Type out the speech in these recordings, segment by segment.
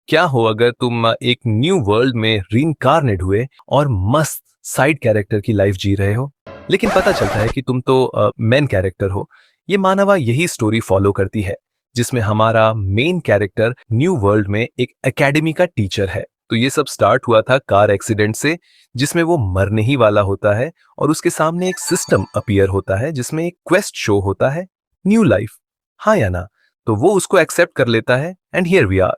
क्या हो अगर तुम एक न्यू वर्ल्ड में रीइंकार्नेट हुए और मस्त साइड कैरेक्टर की लाइफ जी रहे हो, लेकिन पता चलता है कि तुम तो मेन कैरेक्टर हो। ये मानवा यही स्टोरी फॉलो करती है, जिसमें हमारा मेन कैरेक्टर न्यू वर्ल्ड में एक एकेडमी का टीचर है। तो ये सब स्टार्ट हुआ था कार एक्सीडेंट से, जिसमें वो मरने ही वाला होता है और उसके सामने एक सिस्टम अपीयर होता है जिसमें एक क्वेस्ट शो होता है, न्यू लाइफ। हाँ या ना? तो वो उसको एक्सेप्ट कर लेता है एंड हियर वी आर।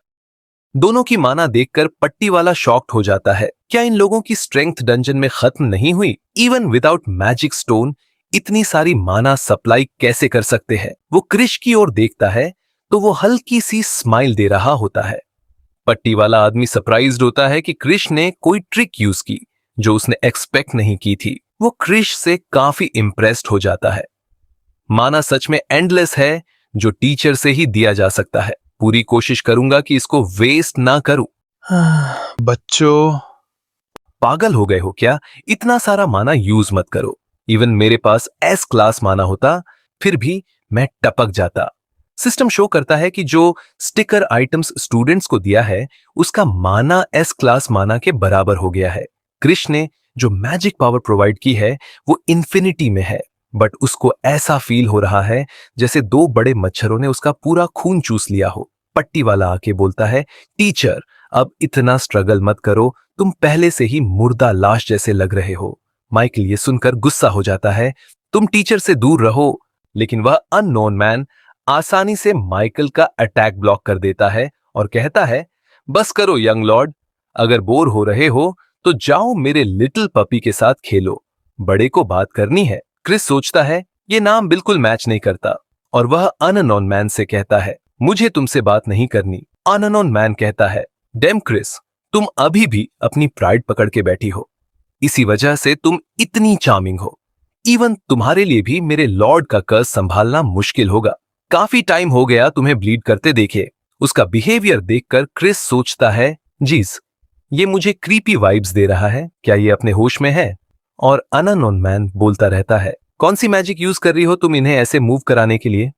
दोनों की माना देखकर पट्टी वाला शॉक्ड हो जाता है। क्या इन लोगों की स्ट्रेंथ डंजन में खत्म नहीं हुई? इवन विदाउट मैजिक स्टोन इतनी सारी माना सप्लाई कैसे कर सकते हैं? वो क्रिश की ओर देखता है तो वो हल्की सी स्माइल दे रहा होता है। पट्टी वाला आदमी सरप्राइज्ड होता है कि क्रिश ने कोई ट्रिक यूज की जो उसने एक्सपेक्ट नहीं की थी। वो क्रिश से काफी इंप्रेस्ड हो जाता है। माना सच में एंडलेस है, जो टीचर से ही दिया जा सकता है। पूरी कोशिश करूंगा कि इसको वेस्ट ना करूं। बच्चों, पागल हो गए हो क्या? इतना सारा माना यूज मत करो। इवन मेरे पास एस क्लास माना होता, फिर भी मैं टपक जाता। सिस्टम शो करता है कि जो स्टिकर आइटम्स स्टूडेंट्स को दिया है उसका माना एस क्लास माना के बराबर हो गया है। कृष्ण ने जो मैजिक पावर प्रोवाइड की है वो इन्फिनिटी में है, बट उसको ऐसा फील हो रहा है जैसे दो बड़े मच्छरों ने उसका पूरा खून चूस लिया हो। पट्टी वाला आके बोलता है, टीचर अब इतना स्ट्रगल मत करो, तुम पहले से ही मुर्दा लाश जैसे लग रहे हो। माइकल ये सुनकर गुस्सा हो जाता है, तुम टीचर से दूर रहो। लेकिन वह अननोन मैन आसानी से माइकल का अटैक ब्लॉक कर देता है और कहता है, बस करो यंग लॉर्ड, अगर बोर हो रहे हो तो जाओ मेरे लिटिल पपी के साथ खेलो, बड़े को बात करनी है। क्रिस सोचता है ये नाम बिल्कुल मैच नहीं करता और वह अननोन मैन से कहता है, मुझे तुमसे बात नहीं करनी। अननोन मैन कहता है, डेम क्रिस, तुम अभी भी अपनी प्राइड पकड़ के बैठी हो, इसी वजह से तुम इतनी चार्मिंग हो। इवन तुम्हारे लिए भी मेरे लॉर्ड का कर्ज संभालना मुश्किल होगा। काफी टाइम हो गया तुम्हें ब्लीड करते देखे। उसका बिहेवियर देखकर क्रिस सोचता है, जीज ये मुझे क्रीपी वाइब्स दे रहा है, क्या ये अपने होश में है? और अननोन मैन बोलता रहता है, कौन सी मैजिक यूज कर रही हो तुम इन्हें ऐसे मूव कराने के लिए?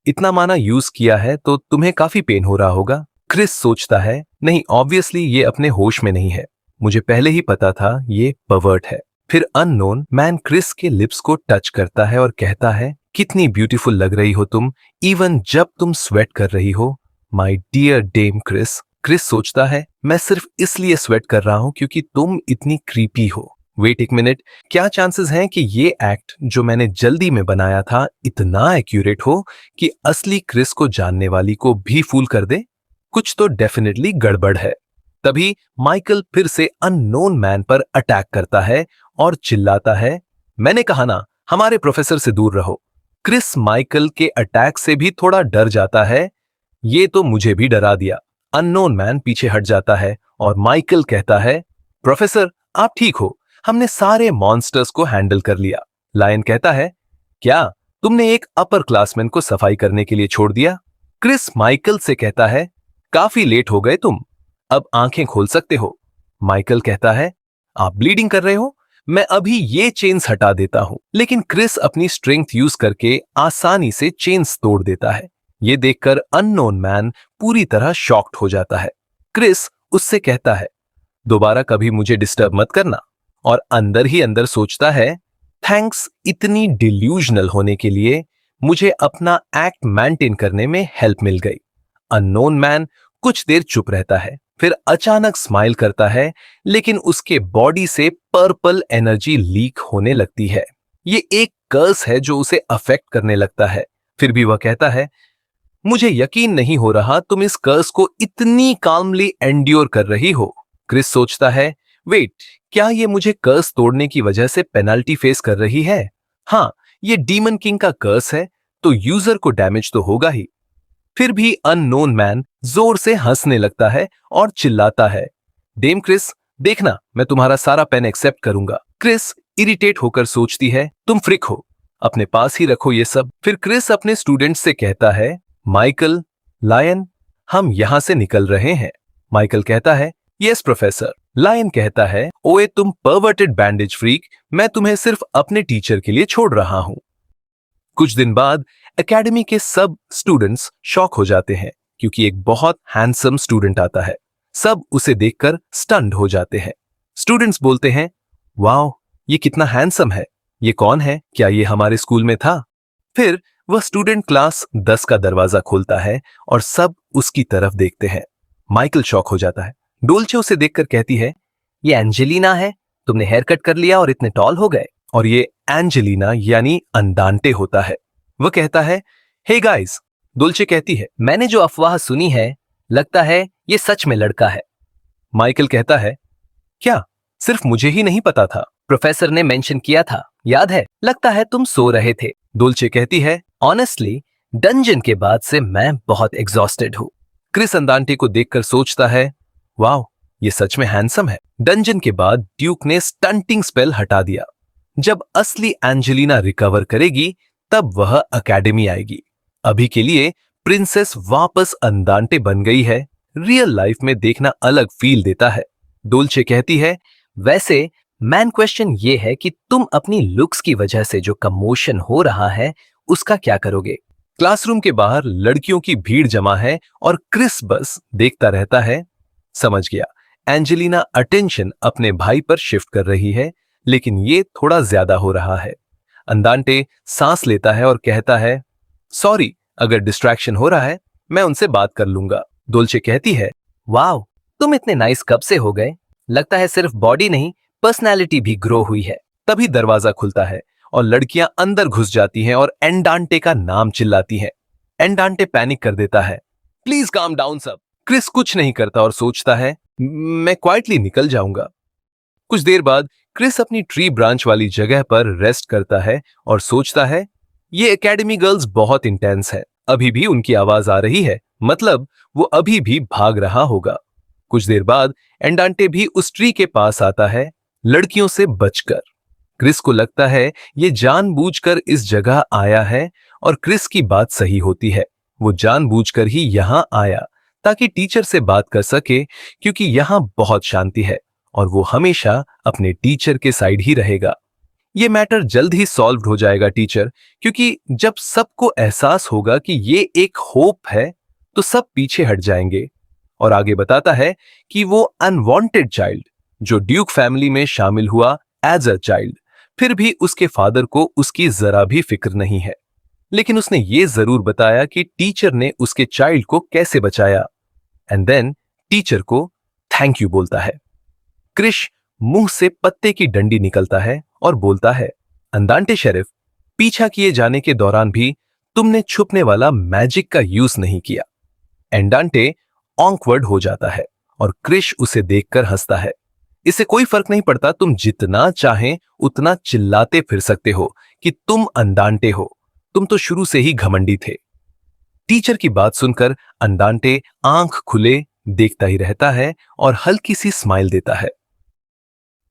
इतना माना यूज किया है तो तुम्हें काफी पेन हो रहा होगा। क्रिस सोचता है, नहीं ऑब्वियसली ये अपने होश में नहीं है, मुझे पहले ही पता था ये पर्वर्ट है। फिर अननोन मैन क्रिस के लिप्स को टच करता है और कहता है, कितनी ब्यूटीफुल लग रही हो तुम, इवन जब तुम स्वेट कर रही हो, my dear dame Chris. Chris सोचता है, मैं सिर्फ इसलिए स्वेट कर रहा हूं क्योंकि तुम इतनी क्रीपी हो। वेट एक मिनट, क्या चांसेस हैं कि ये एक्ट जो मैंने जल्दी में बनाया था इतना एक्यूरेट हो कि असली क्रिस को जानने वाली को भी फूल कर दे? कुछ तो डेफिनेटली गड़बड़ है। तभी माइकल फिर से अननोन मैन पर अटैक करता है और चिल्लाता है, मैंने कहा ना हमारे प्रोफेसर से दूर रहो। क्रिस माइकल के अटैक से भी थोड़ा डर जाता है, ये तो मुझे भी डरा दिया। अननोन मैन पीछे हट जाता है और माइकल कहता है, प्रोफेसर आप ठीक हो, हमने सारे मॉन्स्टर्स को हैंडल कर लिया। लायन कहता है, क्या तुमने एक अपर क्लासमैन को सफाई करने के लिए छोड़ दिया? क्रिस माइकल से कहता है, काफी लेट हो गए तुम, अब आंखें खोल सकते हो। माइकल कहता है, आप ब्लीडिंग कर रहे हो, मैं अभी ये चेन्स हटा देता हूं। लेकिन क्रिस अपनी स्ट्रेंथ यूज करके आसानी से चेन्स तोड़ देता है। ये देखकर अननोन मैन पूरी तरह शॉक्ड हो जाता है। क्रिस उससे कहता है, दोबारा कभी मुझे डिस्टर्ब मत करना, और अंदर ही अंदर सोचता है, थैंक्स इतनी डिल्यूजनल होने के लिए, मुझे अपना एक्ट मेंटेन करने में हेल्प मिल गई। अननोन मैन कुछ देर चुप रहता है, फिर अचानक स्माइल करता है, लेकिन उसके बॉडी से पर्पल एनर्जी लीक होने लगती है। ये एक कर्स है जो उसे अफेक्ट करने लगता है। फिर भी वह कहता है, मुझे यकीन नहीं हो रहा तुम इस कर्स को इतनी काल्मली एंड्योर कर रही हो। क्रिस सोचता है, वेट, क्या ये मुझे कर्स तोड़ने की वजह से पेनल्टी फेस कर रही है? हाँ, ये डीमन किंग का कर्स है तो यूजर को डैमेज तो होगा ही। फिर भी अननोन मैन जोर से हंसने लगता है और चिल्लाता है, डेम क्रिस देखना, मैं तुम्हारा सारा पेन एक्सेप्ट करूंगा। क्रिस इरिटेट होकर सोचती है, तुम फ्रिक हो, अपने पास ही रखो ये सब। फिर क्रिस अपने स्टूडेंट से कहता है, माइकल, लायन, हम यहां से निकल रहे हैं। माइकल कहता है, यस प्रोफेसर। लायन कहता है, ओए तुम परवर्टेड बैंडेज फ्रीक, मैं तुम्हें सिर्फ अपने टीचर के लिए छोड़ रहा हूं। कुछ दिन बाद एकेडमी के सब स्टूडेंट्स शॉक हो जाते हैं क्योंकि एक बहुत हैंडसम स्टूडेंट आता है। सब उसे देखकर स्टन्ड हो जाते हैं। स्टूडेंट्स बोलते हैं, वाओ, ये कितना हैंडसम है, ये कौन है, क्या ये हमारे स्कूल में था? फिर वह स्टूडेंट क्लास 10 का दरवाजा खोलता है और सब उसकी तरफ देखते हैं। माइकल शॉक हो जाता है। डोल्चे उसे देखकर कहती है, ये एंजेलिना है, तुमने हेयर कट कर लिया और इतने टॉल हो गए। और ये एंजेलिना यानी अंदांटे होता है। वह कहता है, हे गाइस। डोल्चे कहती है, मैंने जो अफवाह सुनी है, लगता है ये सच में लड़का है। माइकल कहता है, क्या? सिर्फ मुझे ही नहीं पता था, प्रोफेसर ने मेंशन किया था, याद है? लगता है तुम सो रहे थे। डोल्चे कहती है, ऑनेस्टली डंजन के बाद से मैं बहुत एग्जॉस्टेड हूँ। क्रिस अंदांटे को देखकर सोचता है, वाओ, ये सच में हैंडसम है। डंजन के बाद ड्यूक ने स्टंटिंग स्पेल हटा दिया। जब असली एंजेलिना रिकवर करेगी तब वह एकेडमी आएगी। अभी के लिए प्रिंसेस वापस अंदांटे बन गई है। रियल लाइफ में देखना अलग फील देता है। डोल्चे कहती है, वैसे मैन क्वेश्चन ये है कि तुम अपनी लुक्स की वजह से जो कमोशन हो रहा है उसका क्या करोगे? क्लासरूम के बाहर लड़कियों की भीड़ जमा है और क्रिस बस देखता रहता है। समझ गया, एंजेलिना अटेंशन अपने भाई पर शिफ्ट कर रही है, लेकिन ये थोड़ा ज्यादा हो रहा है। अंदांटे सांस लेता है और कहता है, सॉरी, अगर डिस्ट्रैक्शन हो रहा है मैं उनसे बात कर लूंगा। डोल्चे कहती है, वाओ, तुम इतने नाइस कब से हो गए? लगता है सिर्फ बॉडी नहीं, पर्सनैलिटी भी ग्रो हुई है। तभी दरवाजा खुलता है और लड़कियां अंदर घुस जाती हैं और एंडांटे का नाम चिल्लाती हैं। एंडांटे पैनिक कर देता है, प्लीज काम डाउन सब। क्रिस कुछ नहीं करता और सोचता है, मैं क्वाइटली निकल जाऊंगा। कुछ देर बाद क्रिस अपनी ट्री ब्रांच वाली जगह पर रेस्ट करता है और सोचता है, ये एकेडमी गर्ल्स बहुत इंटेंस है, अभी भी उनकी आवाज आ रही है, मतलब वो अभी भी भाग रहा होगा। कुछ देर बाद एंडांटे भी उस ट्री के पास आता है, लड़कियों से बचकर। क्रिस को लगता है ये जानबूझकर इस जगह आया है और क्रिस की बात सही होती है। वो जानबूझकर ही यहां आया ताकि टीचर से बात कर सके, क्योंकि यहां बहुत शांति है और वो हमेशा अपने टीचर के साइड ही रहेगा। ये मैटर जल्द ही सॉल्व हो जाएगा टीचर, क्योंकि जब सबको एहसास होगा कि ये एक होप है तो सब पीछे हट जाएंगे। और आगे बताता है कि वो अनवांटेड चाइल्ड जो ड्यूक फैमिली में शामिल हुआ एज अ चाइल्ड, फिर भी उसके फादर को उसकी जरा भी फिक्र नहीं है। लेकिन उसने ये जरूर बताया कि टीचर ने उसके चाइल्ड को कैसे बचाया। एंड देन टीचर को थैंक यू बोलता है। क्रिश मुंह से पत्ते की डंडी निकलता है और बोलता है, अंदांटे शेरिफ, पीछा किए जाने के दौरान भी तुमने छुपने वाला मैजिक का यूज नहीं किया। एंडांटे ऑकवर्ड हो जाता है और क्रिश उसे देखकर हंसता है। इससे कोई फर्क नहीं पड़ता, तुम जितना चाहें उतना चिल्लाते फिर सकते हो कि तुम अंदांटे हो, तुम तो शुरू से ही घमंडी थे। टीचर की बात सुनकर अंदांटे आंख खुले देखता ही रहता है और हल्की सी स्माइल देता है।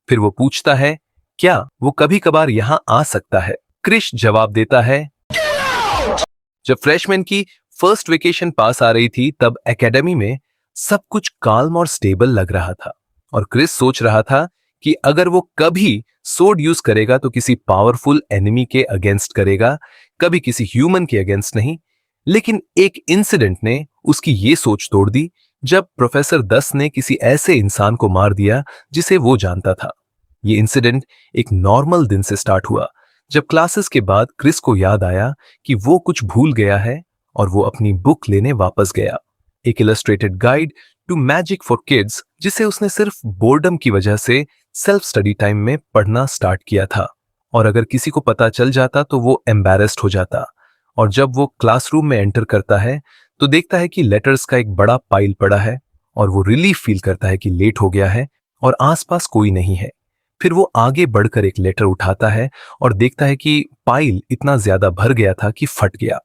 फिर वो पूछता है, क्या वो कभी कभार यहां आ सकता है? क्रिश जवाब देता है, जब फ्रेशमैन की फर्स्ट वेकेशन पास आ रही थी तब एकेडमी में सब कुछ काल्म और स्टेबल लग रहा था और क्रिस सोच रहा था कि अगर वो कभी सोड यूज करेगा तो किसी पावरफुल एनिमी के अगेंस्ट करेगा, कभी किसी ह्यूमन के अगेंस्ट नहीं। लेकिन एक इंसिडेंट ने उसकी ये सोच तोड़ दी, जब प्रोफेसर 10 ने किसी ऐसे इंसान को मार दिया जिसे वो जानता था। ये इंसिडेंट एक नॉर्मल दिन से स्टार्ट हुआ, जब क्लासेस के बाद क्रिस को याद आया कि वो कुछ भूल गया है और वो अपनी बुक लेने वापस गया, एक illustrated guide to magic for kids, जिसे उसने सिर्फ बोर्डम की वजह से सेल्फ स्टडी टाइम में पढ़ना स्टार्ट किया था। और अगर किसी को पता चल जाता तो वो एम्बैरेस्ड हो जाता। और जब वो क्लासरूम में एंटर करता है तो देखता है कि लेटर्स का एक बड़ा पाइल पड़ा है और वो रिलीफ फील करता है कि लेट हो गया है और आसपास कोई नहीं है। फिर वो आगे बढ़कर एक लेटर उठाता है और देखता है कि पाइल इतना ज्यादा भर गया था कि फट गया,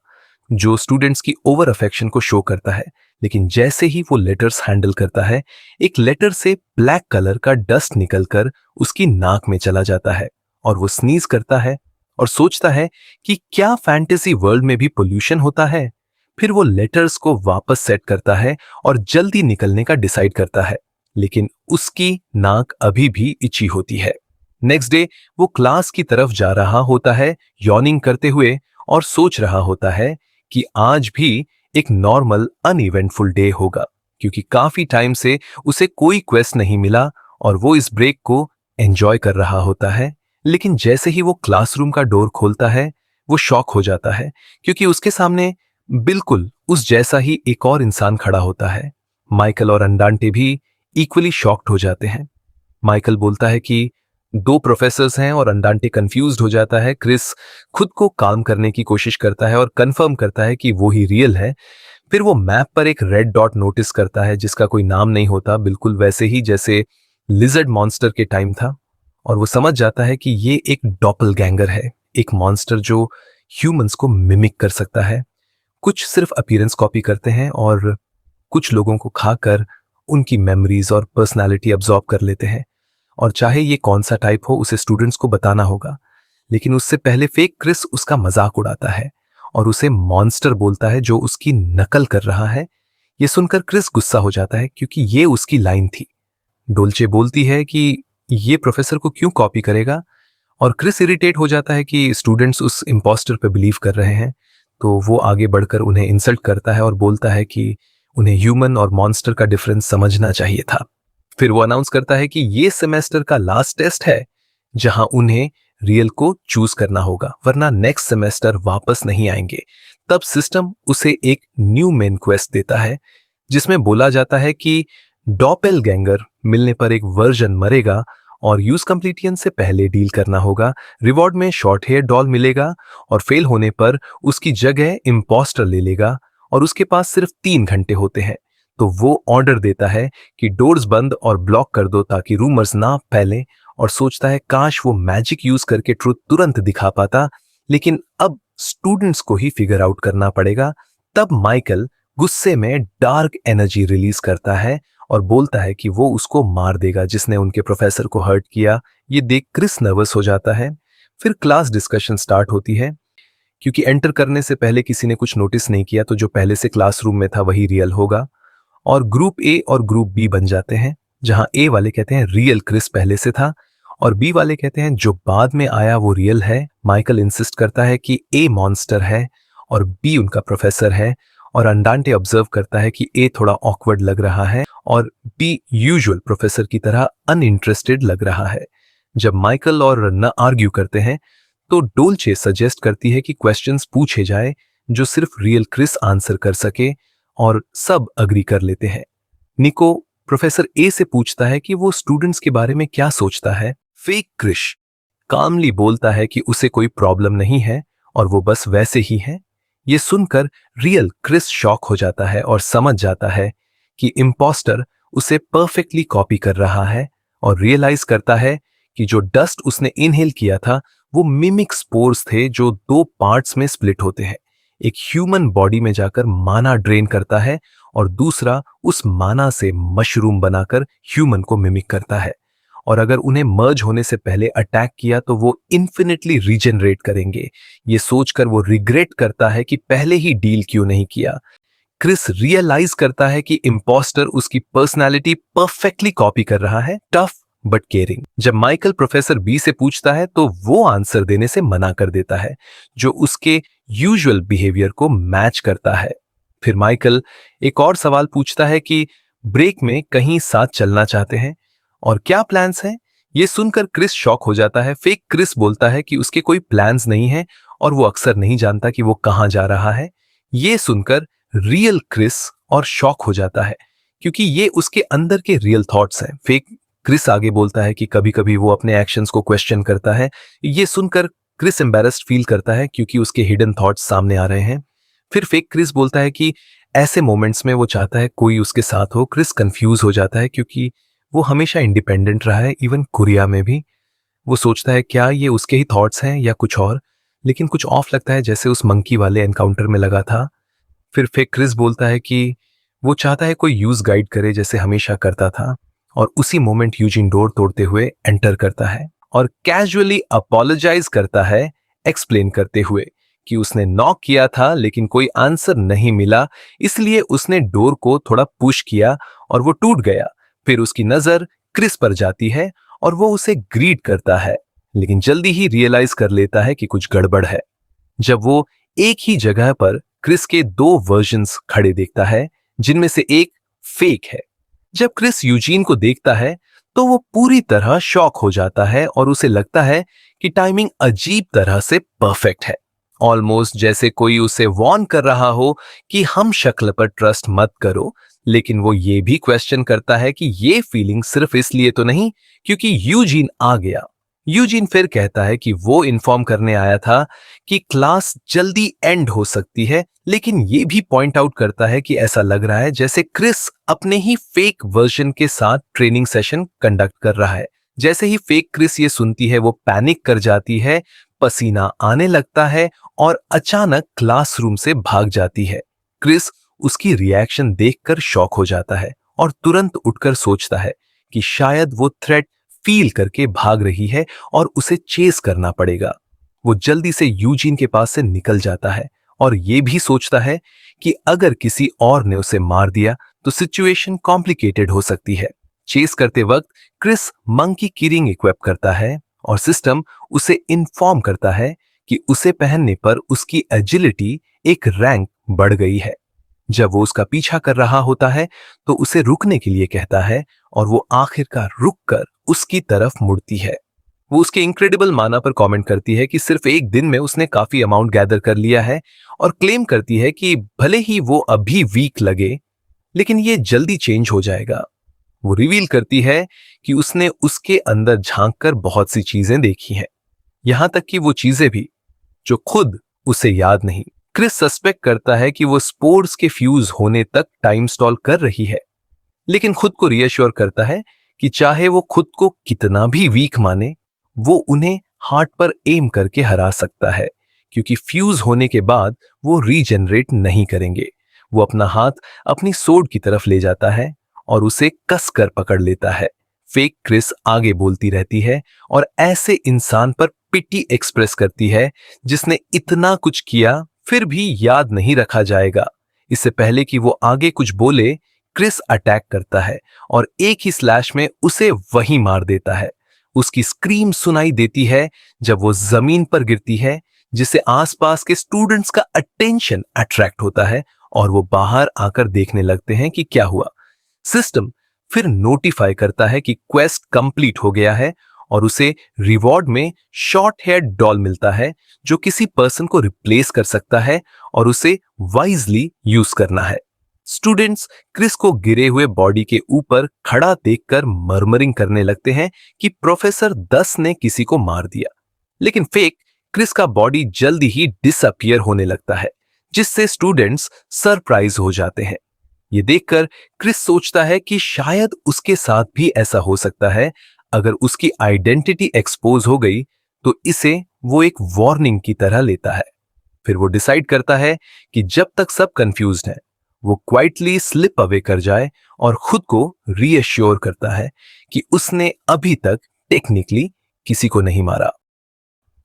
जो स्टूडेंट्स की ओवर अफेक्शन को शो करता है। लेकिन जैसे ही वो लेटर्स हैंडल करता है, एक लेटर से ब्लैक कलर का डस्ट निकलकर उसकी नाक में चला जाता है और वो स्नीज करता है और सोचता है कि क्या फैंटेसी वर्ल्ड में भी पोल्यूशन होता है। फिर वो लेटर्स को वापस सेट करता है और जल्दी निकलने का डिसाइड करता है, लेकिन उसकी नाक अभी भी इची होती है। नेक्स्ट डे वो क्लास की तरफ जा रहा होता है यॉर्निंग करते हुए और सोच रहा होता है कि आज भी एक नॉर्मल अनइवेंटफुल डे होगा, क्योंकि काफी टाइम से उसे कोई क्वेस्ट नहीं मिला और वो इस ब्रेक को एंजॉय कर रहा होता है। लेकिन जैसे ही वो क्लासरूम का डोर खोलता है, वो शॉक हो जाता है, क्योंकि उसके सामने बिल्कुल उस जैसा ही एक और इंसान खड़ा होता है। माइकल और अंडांटे भी इक्वली शॉक्ड हो जाते हैं। माइकल बोलता है कि दो प्रोफेसर्स हैं और अंडांटे कंफ्यूज्ड हो जाता है। क्रिस खुद को काम करने की कोशिश करता है और कंफर्म करता है कि वो ही रियल है। फिर वो मैप पर एक रेड डॉट नोटिस करता है जिसका कोई नाम नहीं होता, बिल्कुल वैसे ही जैसे लिजर्ड मॉन्स्टर के टाइम था। और वो समझ जाता है कि ये एक डॉपलगैंगर है, एक मॉन्स्टर जो ह्यूमंस को मिमिक कर सकता है। कुछ सिर्फ अपीयरेंस कॉपी करते हैं और कुछ लोगों को खाकर उनकी मेमोरीज और पर्सनालिटी अब्सॉर्ब कर लेते हैं। और चाहे ये कौन सा टाइप हो, उसे स्टूडेंट्स को बताना होगा। लेकिन उससे पहले फेक क्रिस उसका मजाक उड़ाता है और उसे मॉन्स्टर बोलता है जो उसकी नकल कर रहा है। ये सुनकर क्रिस गुस्सा हो जाता है, क्योंकि ये उसकी लाइन थी। डोल्चे बोलती है कि ये प्रोफेसर को क्यों कॉपी करेगा, और क्रिस इरिटेट हो जाता है कि स्टूडेंट्स उस इम्पोस्टर पे बिलीव कर रहे हैं। तो वो आगे बढ़कर उन्हें इंसल्ट करता है और बोलता है कि उन्हें ह्यूमन और मॉन्स्टर का डिफरेंस समझना चाहिए था। फिर वो अनाउंस करता है कि ये सेमेस्टर का लास्ट टेस्ट है, जहां उन्हें रियल को चूज करना होगा, वरना नेक्स्ट सेमेस्टर वापस नहीं आएंगे। तब सिस्टम उसे एक न्यू मेन क्वेस्ट देता है, जिसमें बोला जाता है कि डॉपेलगैंगर मिलने पर एक वर्जन मरेगा और यूज कंप्लीटियन से पहले डील करना होगा। रिवॉर्ड में शॉर्ट हेयर डॉल मिलेगा और फेल होने पर उसकी जगह इम्पोस्टर ले लेगा, और उसके पास सिर्फ 3 घंटे होते हैं। तो वो ऑर्डर देता है कि डोर्स बंद और ब्लॉक कर दो ताकि रूमर्स ना फैलें, और सोचता है काश वो मैजिक यूज करके ट्रुथ तुरंत दिखा पाता, लेकिन अब स्टूडेंट्स को ही फिगर आउट करना पड़ेगा। तब माइकल गुस्से में डार्क एनर्जी रिलीज करता है और बोलता है कि वो उसको मार देगा जिसने उनके प्रोफेसर को हर्ट किया। ये देख क्रिस नर्वस हो जाता है। फिर क्लास डिस्कशन स्टार्ट होती है, क्योंकि एंटर करने से पहले किसी ने कुछ नोटिस नहीं किया, तो जो पहले से क्लासरूम में था वही रियल होगा। और ग्रुप ए और ग्रुप बी बन जाते हैं, जहां ए वाले कहते हैं रियल क्रिस पहले से था, और बी वाले कहते हैं जो बाद में आया वो रियल है। माइकल इंसिस्ट करता है कि ए मॉन्स्टर है और बी उनका प्रोफेसर है, और अंडांटे ऑब्जर्व करता है कि ए थोड़ा ऑकवर्ड लग रहा है और बी यूजुअल प्रोफेसर की तरह अनइंटरेस्टेड लग रहा है। जब माइकल और न आर्ग्यू करते हैं, तो डोल्चे सजेस्ट करती है कि क्वेश्चंस पूछे जाए जो सिर्फ रियल क्रिस आंसर कर सके, और सब अग्री कर लेते हैं। निको प्रोफेसर ए से पूछता है कि वो स्टूडेंट्स के बारे में क्या सोचता है। फेक क्रिस कामली बोलता है कि उसे कोई प्रॉब्लम नहीं है और वो बस वैसे ही है। ये सुनकर रियल क्रिस शॉक हो जाता है और समझ जाता है कि इम्पोस्टर उसे परफेक्टली कॉपी कर रहा है, और रियलाइज करता है कि जो डस्ट उसने इनहेल किया था वो मिमिक स्पोर्स थे जो 2 पार्ट्स में स्प्लिट होते हैं। एक ह्यूमन बॉडी में जाकर माना ड्रेन करता है और दूसरा उस माना से मशरूम बनाकर ह्यूमन को मिमिक करता है, और अगर उन्हें मर्ज होने से पहले अटैक किया तो वो इन्फिनिटली रीजनरेट करेंगे। ये सोचकर वो रिग्रेट करता है कि पहले ही डील क्यों नहीं किया। क्रिस रियलाइज करता है कि इम्पोस्टर उसकी पर्सनालिटी परफेक्टली कॉपी कर रहा है, टफ बट केयरिंग। जब माइकल प्रोफेसर बी से पूछता है तो वो आंसर देने से मना कर देता है, जो उसके यूजुअल बिहेवियर को मैच करता है। फिर माइकल एक और सवाल पूछता है कि ब्रेक में कहीं साथ चलना चाहते हैं और क्या प्लान्स हैं। ये सुनकर क्रिस शॉक हो जाता है। फेक क्रिस बोलता है कि उसके कोई प्लान्स नहीं है और वो अक्सर नहीं जानता कि वो कहां जा रहा है। ये सुनकर रियल क्रिस और शॉक हो जाता है, क्योंकि ये उसके अंदर के रियल थॉट्स हैं। फेक क्रिस आगे बोलता है कि कभी कभी वो अपने एक्शंस को क्वेश्चन करता है। ये सुनकर क्रिस एम्बैरेस्ड फील करता है, क्योंकि उसके हिडन थॉट्स सामने आ रहे हैं। फिर फेक क्रिस बोलता है कि ऐसे मोमेंट्स में वो चाहता है कोई उसके साथ हो। क्रिस कंफ्यूज हो जाता है, क्योंकि वो हमेशा इंडिपेंडेंट रहा है, इवन कोरिया में भी। वो सोचता है क्या ये उसके ही थॉट्स हैं या कुछ और, लेकिन कुछ ऑफ लगता है, जैसे उस मंकी वाले एनकाउंटर में लगा था। फिर फेक क्रिस बोलता है कि वो चाहता है कोई यूज गाइड करे जैसे हमेशा करता था, और उसी मोमेंट यूजिन डोर तोड़ते हुए एंटर करता है और कैजुअली अपोलोजाइज करता है, एक्सप्लेन करते हुए कि उसने नॉक किया था लेकिन कोई आंसर नहीं मिला, इसलिए उसने डोर को थोड़ा पुश किया और वो टूट गया। फिर उसकी नजर क्रिस पर जाती है और वो उसे ग्रीट करता है, लेकिन जल्दी ही रियलाइज कर लेता है कि कुछ गड़बड़ है। जब वो एक ही जगह पर क्रिस के दो वर्जन्स खड़े देखता है, जिनमें से एक फेक है। जब क्रिस यूजीन को देखता है तो वो पूरी तरह शॉक हो जाता है और उसे लगता है कि टाइमिंग अजीब तरह से परफेक्ट है, ऑलमोस्ट जैसे कोई उसे वार्न कर रहा हो कि हम शक्ल पर ट्रस्ट मत करो। लेकिन वो ये भी क्वेश्चन करता है कि ये फीलिंग सिर्फ इसलिए तो नहीं क्योंकि यूजीन आ गया। यूजीन फिर कहता है कि वो इन्फॉर्म करने आया था कि क्लास जल्दी एंड हो सकती है, लेकिन ये भी पॉइंट आउट करता है कि ऐसा लग रहा है जैसे क्रिस अपने ही फेक वर्जन के साथ ट्रेनिंग सेशन कंडक्ट कर रहा है। जैसे ही फेक क्रिस ये सुनती है वो पैनिक कर जाती है, पसीना आने लगता है और अचानक क्लासरूम से भाग जाती है। क्रिस उसकी रिएक्शन देखकर शॉक हो जाता है और तुरंत उठकर सोचता है कि शायद वो थ्रेट फील करके भाग रही है और उसे चेस करना पड़ेगा। वो जल्दी से यूजीन के पास से निकल जाता है और ये भी सोचता है कि अगर किसी और ने उसे मार दिया तो सिचुएशन कॉम्प्लिकेटेड हो सकती है। चेस करते वक्त क्रिस मंकी की रिंग इक्विप करता है और सिस्टम उसे इन्फॉर्म करता है कि उसे पहनने पर उसकी एजिलिटी एक रैंक बढ़ गई है। जब वो उसका पीछा कर रहा होता है तो उसे रुकने के लिए कहता है और वो आखिरकार रुककर उसकी तरफ मुड़ती है। वो उसके इनक्रेडिबल माना पर कमेंट करती है कि सिर्फ एक दिन में उसने काफी अमाउंट गैदर कर लिया है और क्लेम करती है कि भले ही वो अभी वीक लगे लेकिन ये जल्दी चेंज हो जाएगा। वो रिवील करती है कि उसने उसके अंदर झांककर बहुत सी चीजें देखी हैं, यहां तक कि वो चीजें भी जो खुद उसे याद नहीं। क्रिस सस्पेक्ट करता है कि वो स्पोर्स के फ्यूज होने तक टाइम स्टॉल कर रही है, लेकिन खुद को रीअश्योर करता है कि चाहे वो खुद को कितना भी वीक माने, वो उन्हें हार्ट पर एम करके हरा सकता है, क्योंकि फ्यूज होने के बाद वो रीजनरेट नहीं करेंगे। वो अपना हाथ अपनी सोड की तरफ ले जाता है और उसे कसकर पकड़ लेता है। फेक क्रिस आगे बोलती रहती है और ऐसे इंसान पर पिटी एक्सप्रेस करती है जिसने इतना कुछ किया फिर भी याद नहीं रखा जाएगा। इससे पहले कि वो आगे कुछ बोले, क्रिस अटैक करता है और एक ही स्लैश में उसे वहीं मार देता है। उसकी स्क्रीम सुनाई देती है जब वो जमीन पर गिरती है, जिससे आसपास के स्टूडेंट्स का अटेंशन अट्रैक्ट होता है और वो बाहर आकर देखने लगते हैं कि क्या हुआ। सिस्टम फिर नोटिफाई करता है कि क्वेस्ट कंप्लीट हो गया है और उसे रिवॉर्ड में शॉर्ट हेयर डॉल मिलता है जो किसी पर्सन को रिप्लेस कर सकता है और उसे वाइजली यूज करना है। स्टूडेंट्स क्रिस को गिरे हुए बॉडी के ऊपर खड़ा देखकर मर्मरिंग करने लगते हैं कि प्रोफेसर 10 ने किसी को मार दिया, लेकिन फेक क्रिस का बॉडी जल्दी ही डिसअपियर होने लगता है, जिससे स्टूडेंट्स सरप्राइज हो जाते हैं। ये देखकर क्रिस सोचता है कि शायद उसके साथ भी ऐसा हो सकता है। अगर उसकी आइडेंटिटी एक्सपोज हो गई तो इसे वो एक वार्निंग की तरह लेता है। फिर वो डिसाइड करता है कि जब तक सब कंफ्यूज्ड हैं, वो क्वाइटली स्लिप अवे कर जाए और खुद को रीअश्योर करता है कि उसने अभी तक टेक्निकली किसी को नहीं मारा।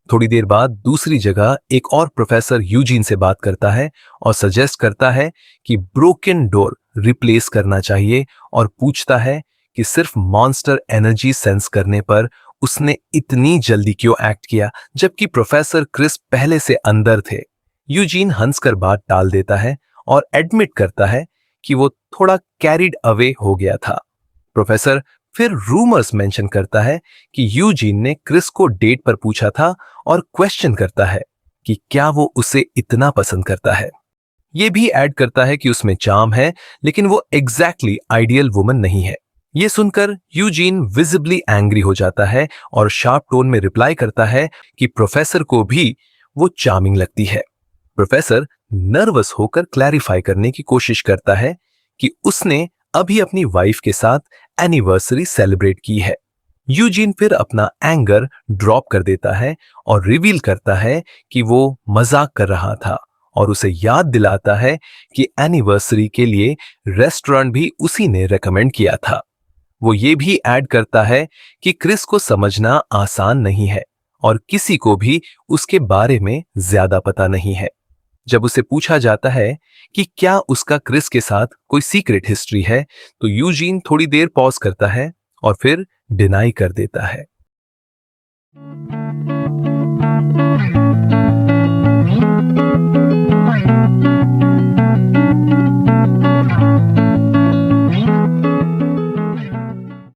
थोड़ी देर बाद दूसरी जगह एक और प्रोफेसर यूजीन से बात करता है और सजेस्ट करता है कि ब्रोकन डोर रिप्लेस करना चाहिए और पूछता है कि सिर्फ मॉन्स्टर एनर्जी सेंस करने पर उसने इतनी जल्दी क्यों एक्ट किया, जबकि प्रोफेसर क्रिस पहले से अंदर थे। यूजीन हंसकर बात टाल देता है और एडमिट करता है कि वो थोड़ा कैरिड अवे हो गया था। प्रोफेसर फिर रूमर्स मेंशन करता है कि यूजीन ने क्रिस को डेट पर पूछा था और क्वेश्चन करता है कि क्या वो उसे इतना पसंद करता है। ये भी ऐड करता है कि उसमें चार्म है, लेकिन वो एग्जैक्टली आइडियल वुमन नहीं है। ये सुनकर यूजीन विजिबली एंग्री हो जाता है और शार्प टोन में रिप्लाई करता है कि प्रोफेसर को भी वो चार्मिंग लगती है। प्रोफेसर नर्वस होकर क्लैरिफाई करने की कोशिश करता है कि उसने अभी अपनी वाइफ के साथ एनिवर्सरी सेलिब्रेट की है। यूजीन फिर अपना एंगर ड्रॉप कर देता है और रिवील करता है कि वो मजाक कर रहा था और उसे याद दिलाता है कि एनिवर्सरी के लिए रेस्टोरेंट भी उसी ने रेकमेंड किया था। वो ये भी ऐड करता है कि क्रिस को समझना आसान नहीं है और किसी को भी उसके बारे में ज्यादा पता नहीं है। जब उसे पूछा जाता है कि क्या उसका क्रिस के साथ कोई सीक्रेट हिस्ट्री है, तो यूजीन थोड़ी देर पॉज करता है और फिर डिनाई कर देता है।